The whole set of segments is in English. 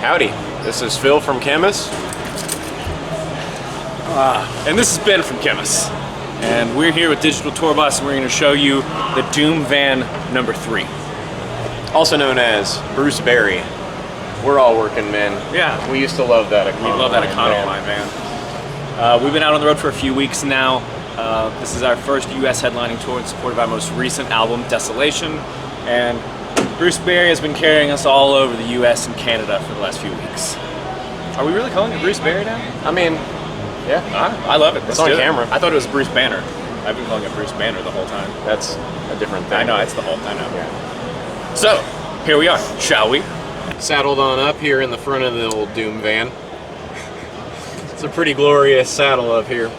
Howdy, this is Phil from Khemmis. And this is Ben from Khemmis. And we're here with Digital Tour Bus, and we're going to show you the Doom Van number 3. Also known as Bruce Berry. We're all working men. Yeah. We used to love that Econoline. We love that Econoline, man. We've been out on the road for a few weeks now. This is our first US headlining tour and supported by our most recent album, Desolation. And Bruce Berry has been carrying us all over the US and Canada for the last few weeks. Are we really calling it Bruce Berry now? I mean, yeah. I love it. It's on camera. I thought it was Bruce Banner. I've been calling it Bruce Banner the whole time. That's a different thing. I know, it's the whole time. Yeah. So, here we are, shall we? Saddled on up here in the front of the old Doom van. It's a pretty glorious saddle up here.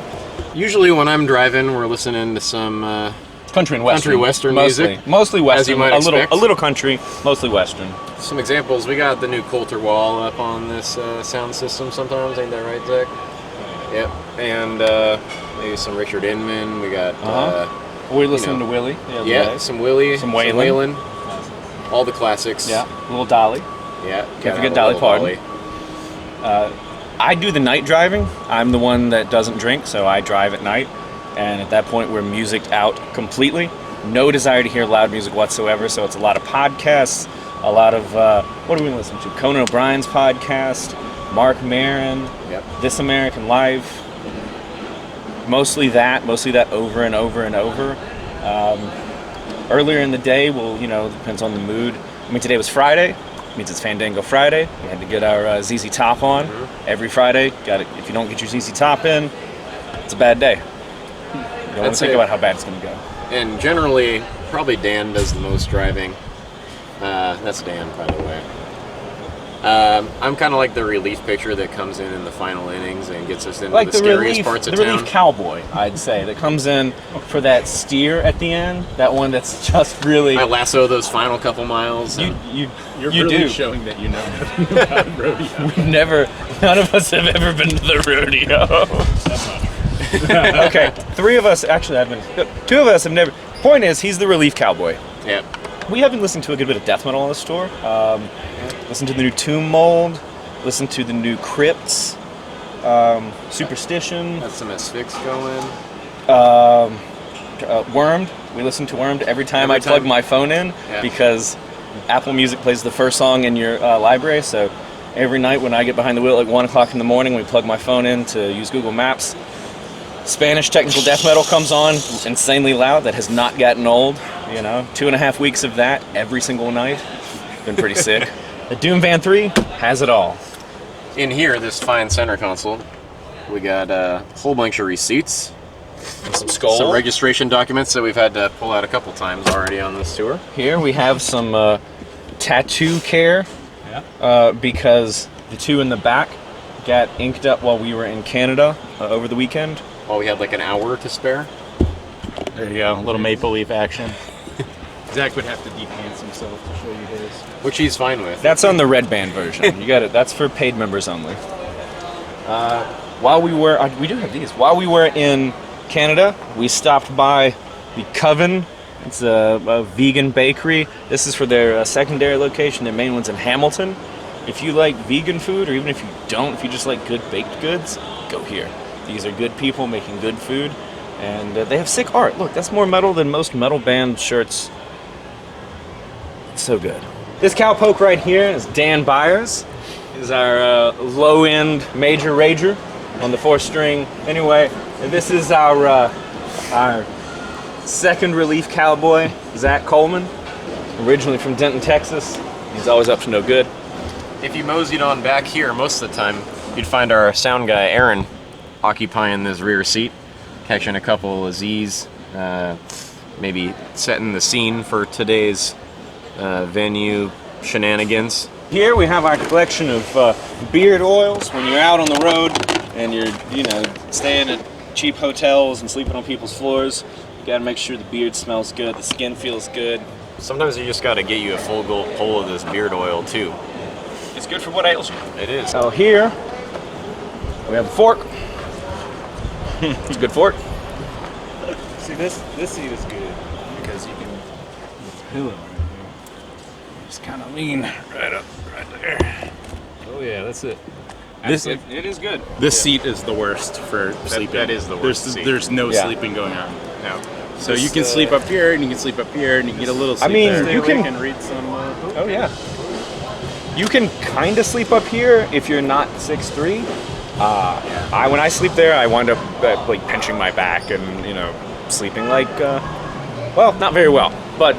Usually when I'm driving, we're listening to some country and western. Country western music. Mostly western. As you might expect. A little country, mostly western. Some examples. We got the new Coulter Wall up on this sound system sometimes. Ain't that right, Zach? Yep. And maybe some Richard Inman. We got... we listened to Willie the other day. Some Willie. Some Waylon. All the classics. Yeah. Little Dolly. Yeah. Can't forget Dolly Parton. I do the night driving. I'm the one that doesn't drink, so I drive at night. And at that point, we're music'd out completely. No desire to hear loud music whatsoever, so it's a lot of podcasts, a lot of, what do we listen to? Conan O'Brien's podcast, Mark Maron, This American Life. Mostly that over and over and over. Earlier in the day, well, depends on the mood. I mean, today was Friday. Means it's Fandango Friday. We had to get our ZZ Top on every Friday. If you don't get your ZZ Top in, it's a bad day. You don't want to think about how bad it's going to go. And generally, probably Dan does the most driving. That's Dan, by the way. I'm kind of like the relief pitcher that comes in the final innings and gets us into the scariest parts of town. The relief cowboy, I'd say, that comes in for that steer at the end. That one that's just really... I lasso those final couple miles. You're really do. showing that you know nothing about rodeo. None of us have ever been to the rodeo. That's not true. Okay, 3 of us, actually I've been, 2 of us have never. Point is, he's the relief cowboy. Yeah. We have been listening to a good bit of death metal on this tour. Listen to the new Tomb Mold, listen to the new Crypts, Superstition. Got some Asphyx going. Wormed. We listen to Wormed every time I plug my phone in because Apple Music plays the first song in your library. So every night when I get behind the wheel at 1 o'clock in the morning, we plug my phone in to use Google Maps. Spanish technical death metal comes on, insanely loud. That has not gotten old. 2.5 weeks of that every single night. Been pretty sick. The Doom Van 3 has it all. In here, this fine center console, we got a whole bunch of receipts. Some skulls. Some registration documents that we've had to pull out a couple times already on this tour. Here we have some tattoo care because the 2 in the back got inked up while we were in Canada over the weekend. While we had like an hour to spare. There you go, a little maple leaf action. Zach would have to depants himself to show you his. Which he's fine with. That's on the red band version. You got it. That's for paid members only. While we were, we do have these. While we were in Canada, we stopped by the Coven. It's a vegan bakery. This is for their secondary location. Their main one's in Hamilton. If you like vegan food, or even if you don't, if you just like good baked goods, go here. These are good people making good food, and they have sick art. Look, that's more metal than most metal band shirts. It's so good. This cowpoke right here is Dan Byers. He's our low-end major rager on the 4-string. Anyway, this is our second relief cowboy, Zach Coleman, originally from Denton, Texas. He's always up to no good. If you moseyed on back here, most of the time, you'd find our sound guy, Aaron, occupying this rear seat, catching a couple of Z's, maybe setting the scene for today's venue shenanigans. Here we have our collection of beard oils. When you're out on the road and you're, staying at cheap hotels and sleeping on people's floors, you gotta make sure the beard smells good, the skin feels good. Sometimes you just gotta get you a full pull of this beard oil too. It's good for what ails you. It is. So here we have a fork. It's a good fork. See, this seat is good because you can pillow right here. Just kind of lean right up, right there. Oh yeah, that's it. This It is good. this seat is the worst for sleeping. that is the worst seat. There's no Yeah. sleeping going on. No. So you can sleep up here, and you can sleep up here, and you can get a little sleep mean, there. you can- read some. Oh yeah. You can kind of sleep up here if you're not 6'3". When I sleep there, I wind up like pinching my back and sleeping like not very well, but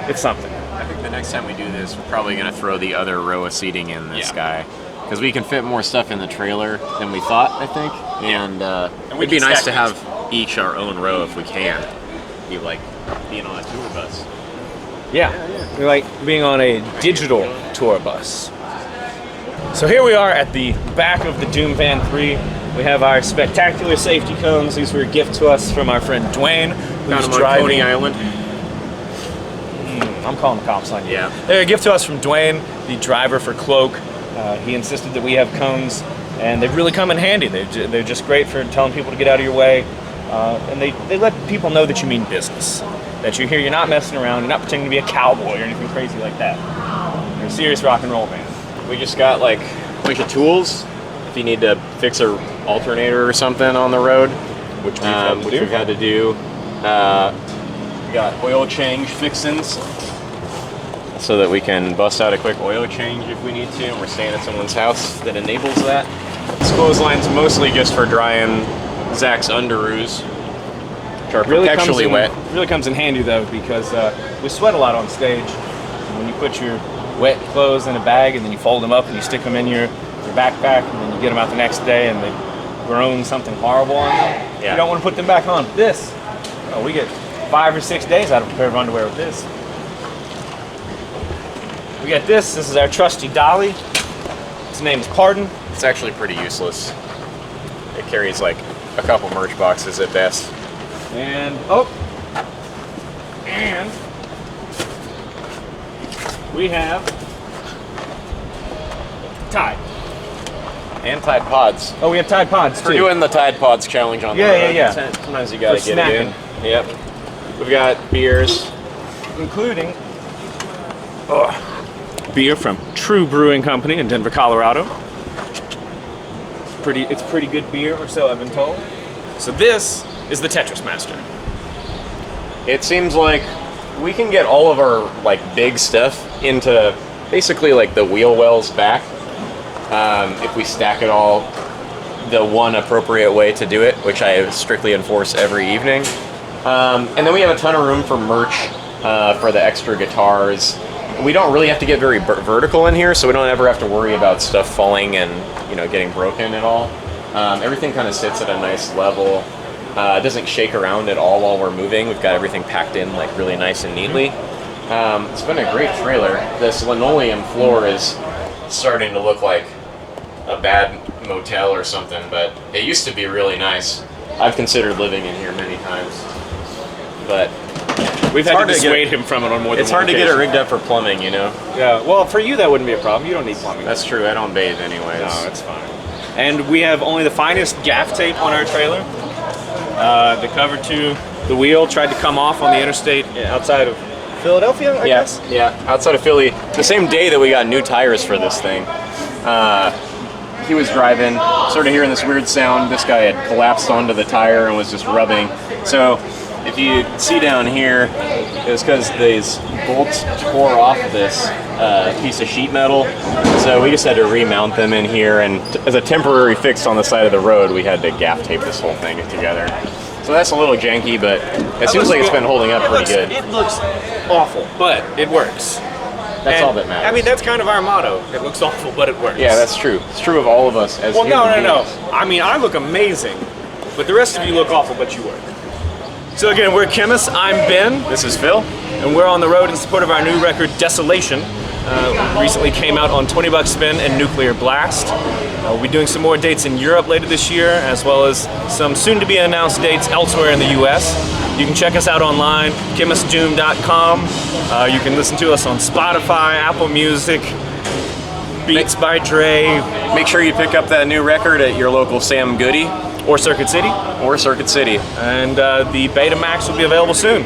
it's something. I think the next time we do this, we're probably going to throw the other row of seating in this guy. Because we can fit more stuff in the trailer than we thought, I think. And it'd be can nice stack to have each our own row if we can. Be like being on a tour bus. Yeah, we like being on a digital tour bus. So here we are at the back of the Doom Van 3. We have our spectacular safety cones. These were a gift to us from our friend Dwayne, Found who's them on driving. Coney Island. I'm calling the cops on you. Yeah. They're a gift to us from Dwayne, the driver for Cloak. He insisted that we have cones, and they've really come in handy. They're just great for telling people to get out of your way, and they let people know that you mean business. That you're here, you're not messing around, you're not pretending to be a cowboy or anything crazy like that. You're a serious rock and roll band. We just got like a bunch of tools if you need to fix a alternator or something on the road, which we've had to do. We got oil change fixins so that we can bust out a quick oil change if we need to, and we're staying at someone's house that enables that. This clothesline's mostly just for drying Zach's underoos, which are perpetually wet. Really comes in handy though, because we sweat a lot on stage. And when you put your wet clothes in a bag and then you fold them up and you stick them in your backpack and then you get them out the next day and they've grown something horrible on them, you don't want to put them back on. We get 5 or 6 days out of a pair of underwear with this. We got this. This is our trusty dolly. Its name is Pardon. It's actually pretty useless. It carries like a couple merch boxes at best. And we have Tide. And Tide Pods. Oh, we have Tide Pods too. We're doing the Tide Pods challenge on the road. Yeah. Sometimes you gotta For get it in. Yep. We've got beers. Including beer from True Brewing Company in Denver, Colorado. It's pretty good beer, or so I've been told. So this is the Tetris Master. It seems like we can get all of our like big stuff into basically like the wheel wells back if we stack it all the one appropriate way to do it, which I strictly enforce every evening. And then we have a ton of room for merch for the extra guitars. We don't really have to get very vertical in here, so we don't ever have to worry about stuff falling and getting broken at all. Everything kind of sits at a nice level. It doesn't shake around at all while we're moving. We've got everything packed in like really nice and neatly. It's been a great trailer. This linoleum floor is starting to look like a bad motel or something, but it used to be really nice. I've considered living in here many times, but We've had to dissuade him from it on more than one occasion. It's hard to get it rigged up for plumbing, Yeah, well, for you that wouldn't be a problem. You don't need plumbing. That's true. I don't bathe anyways. No, it's fine. And we have only the finest gaff tape on our trailer. The cover to the wheel tried to come off on the interstate outside of Philadelphia, I guess? Yeah, outside of Philly. The same day that we got new tires for this thing. He was driving, sort of hearing this weird sound. This guy had collapsed onto the tire and was just rubbing. So if you see down here, it was because these bolts tore off this piece of sheet metal. So we just had to remount them in here, and as a temporary fix on the side of the road, we had to gaff tape this whole thing together. So that's a little janky, but it seems like it's been holding up pretty good. It looks awful, but it works. That's all that matters. I mean, that's kind of our motto. It looks awful, but it works. Yeah, that's true. It's true of all of us as human beings. I mean, I look amazing, but the rest of you look awful, but you work. So again, we're Khemmis. I'm Ben. This is Phil. And we're on the road in support of our new record, Desolation. Recently came out on 20 Buck Spin and Nuclear Blast. We'll be doing some more dates in Europe later this year, as well as some soon-to-be-announced dates elsewhere in the U.S. You can check us out online, khemmisdoom.com. You can listen to us on Spotify, Apple Music, Beats by Dre. Make sure you pick up that new record at your local Sam Goody. Or Circuit City. Or Circuit City. And the Betamax will be available soon.